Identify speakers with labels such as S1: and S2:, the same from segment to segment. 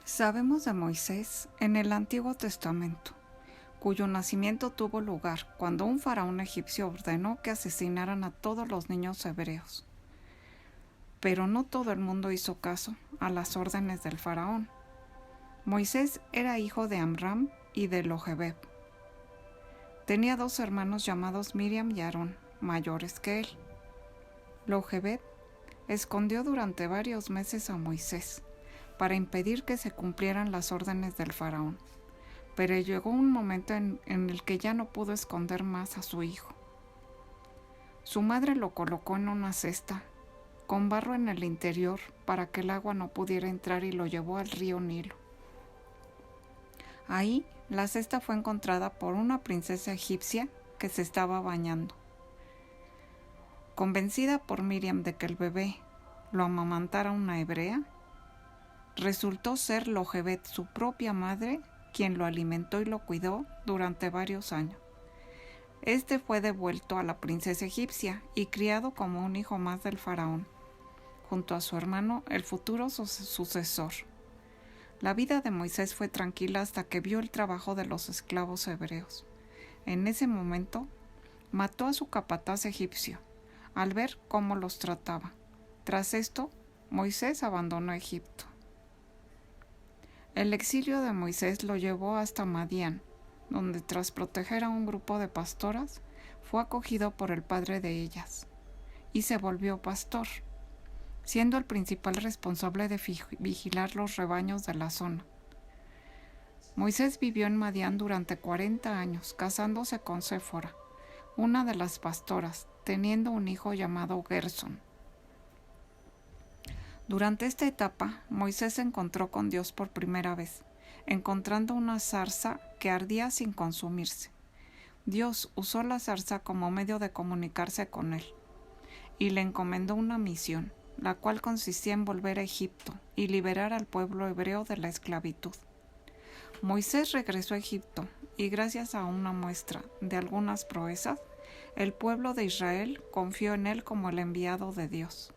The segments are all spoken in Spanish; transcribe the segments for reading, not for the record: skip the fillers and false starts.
S1: Sabemos de Moisés en el Antiguo Testamento, cuyo nacimiento tuvo lugar cuando un faraón egipcio ordenó que asesinaran a todos los niños hebreos. Pero no todo el mundo hizo caso a las órdenes del faraón. Moisés era hijo de Amram y de Jochebed. Tenía 2 hermanos llamados Miriam y Aarón, mayores que él. Jochebed escondió durante varios meses a Moisés para impedir que se cumplieran las órdenes del faraón, pero llegó un momento en el que ya no pudo esconder más a su hijo. Su madre lo colocó en una cesta, con barro en el interior para que el agua no pudiera entrar, y lo llevó al río Nilo. Ahí, la cesta fue encontrada por una princesa egipcia que se estaba bañando. Convencida por Miriam de que el bebé lo amamantara una hebrea, resultó ser Jochebed, su propia madre, quien lo alimentó y lo cuidó durante varios años. Este fue devuelto a la princesa egipcia y criado como un hijo más del faraón, junto a su hermano, el futuro sucesor. La vida de Moisés fue tranquila hasta que vio el trabajo de los esclavos hebreos. En ese momento, mató a su capataz egipcio, al ver cómo los trataba. Tras esto, Moisés abandonó Egipto. El exilio de Moisés lo llevó hasta Madián, donde tras proteger a un grupo de pastoras, fue acogido por el padre de ellas, y se volvió pastor, siendo el principal responsable de vigilar los rebaños de la zona. Moisés vivió en Madián durante 40 años, casándose con Séfora, una de las pastoras, teniendo un hijo llamado Gersón. Durante esta etapa, Moisés se encontró con Dios por primera vez, encontrando una zarza que ardía sin consumirse. Dios usó la zarza como medio de comunicarse con él, y le encomendó una misión, la cual consistía en volver a Egipto y liberar al pueblo hebreo de la esclavitud. Moisés regresó a Egipto, y gracias a una muestra de algunas proezas, el pueblo de Israel confió en él como el enviado de Dios.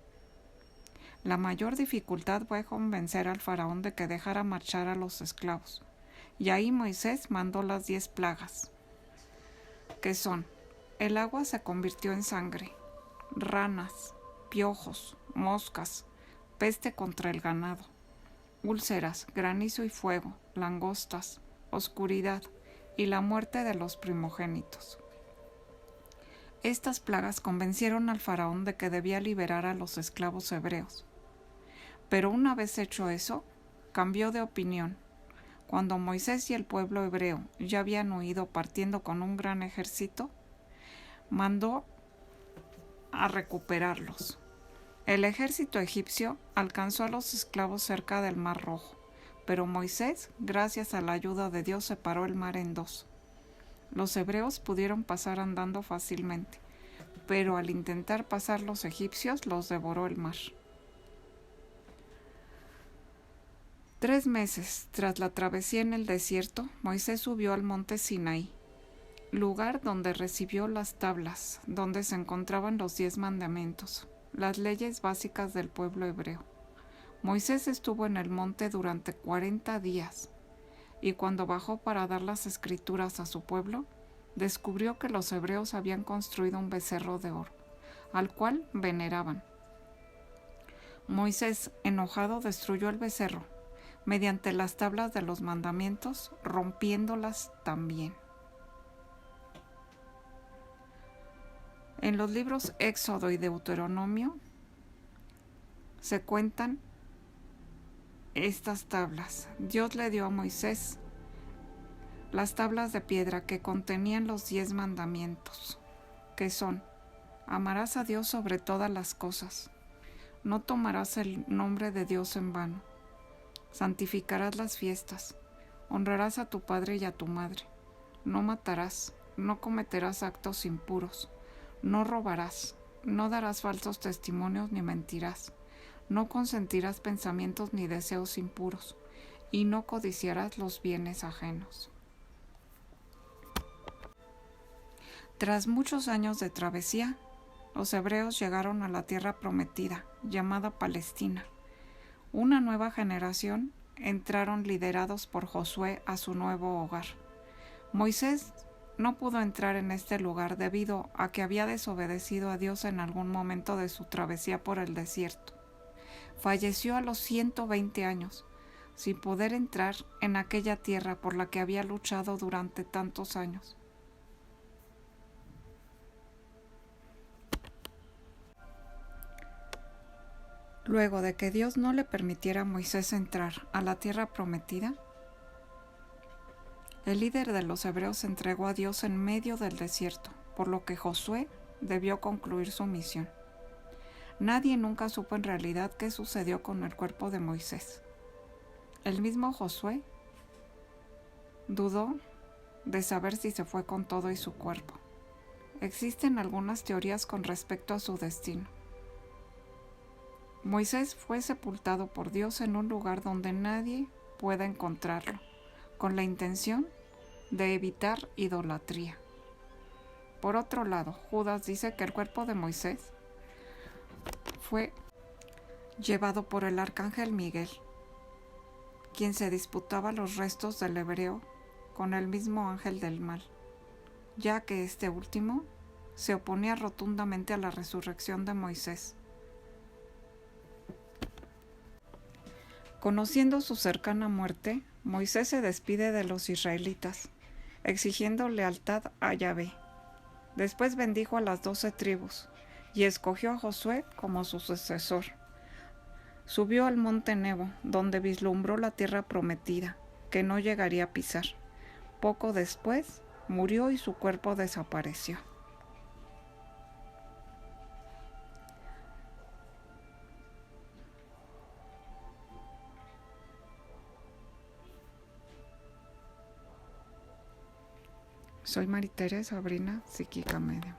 S1: La mayor dificultad fue convencer al faraón de que dejara marchar a los esclavos, y ahí Moisés mandó las 10 plagas, que son: el agua se convirtió en sangre, ranas, piojos, moscas, peste contra el ganado, úlceras, granizo y fuego, langostas, oscuridad y la muerte de los primogénitos. Estas plagas convencieron al faraón de que debía liberar a los esclavos hebreos. Pero una vez hecho eso, cambió de opinión. Cuando Moisés y el pueblo hebreo ya habían huido partiendo con un gran ejército, mandó a recuperarlos. El ejército egipcio alcanzó a los esclavos cerca del Mar Rojo, pero Moisés, gracias a la ayuda de Dios, separó el mar en 2. Los hebreos pudieron pasar andando fácilmente, pero al intentar pasar los egipcios los devoró el mar. 3 meses tras la travesía en el desierto, Moisés subió al monte Sinaí, lugar donde recibió las tablas, donde se encontraban los 10 mandamientos, las leyes básicas del pueblo hebreo. Moisés estuvo en el monte durante 40 días, y cuando bajó para dar las escrituras a su pueblo, descubrió que los hebreos habían construido un becerro de oro, al cual veneraban. Moisés, enojado, destruyó el becerro mediante las tablas de los mandamientos, rompiéndolas también. En los libros Éxodo y Deuteronomio se cuentan estas tablas. Dios le dio a Moisés las tablas de piedra que contenían los 10 mandamientos, que son: amarás a Dios sobre todas las cosas, no tomarás el nombre de Dios en vano, santificarás las fiestas, honrarás a tu padre y a tu madre, no matarás, no cometerás actos impuros, no robarás, no darás falsos testimonios ni mentirás, no consentirás pensamientos ni deseos impuros, y no codiciarás los bienes ajenos. Tras muchos años de travesía, los hebreos llegaron a la tierra prometida, llamada Palestina. Una nueva generación entraron liderados por Josué a su nuevo hogar. Moisés no pudo entrar en este lugar debido a que había desobedecido a Dios en algún momento de su travesía por el desierto. Falleció a los 120 años, sin poder entrar en aquella tierra por la que había luchado durante tantos años. Luego de que Dios no le permitiera a Moisés entrar a la tierra prometida, el líder de los hebreos se entregó a Dios en medio del desierto, por lo que Josué debió concluir su misión. Nadie nunca supo en realidad qué sucedió con el cuerpo de Moisés. El mismo Josué dudó de saber si se fue con todo y su cuerpo. Existen algunas teorías con respecto a su destino. Moisés fue sepultado por Dios en un lugar donde nadie pueda encontrarlo, con la intención de evitar idolatría. Por otro lado, Judas dice que el cuerpo de Moisés fue llevado por el arcángel Miguel, quien se disputaba los restos del hebreo con el mismo ángel del mal, ya que este último se oponía rotundamente a la resurrección de Moisés. Conociendo su cercana muerte, Moisés se despide de los israelitas, exigiendo lealtad a Yahvé. Después bendijo a las 12 tribus y escogió a Josué como su sucesor. Subió al monte Nebo, donde vislumbró la tierra prometida, que no llegaría a pisar. Poco después, murió y su cuerpo desapareció. Soy Maritere Sabrina, psíquica media.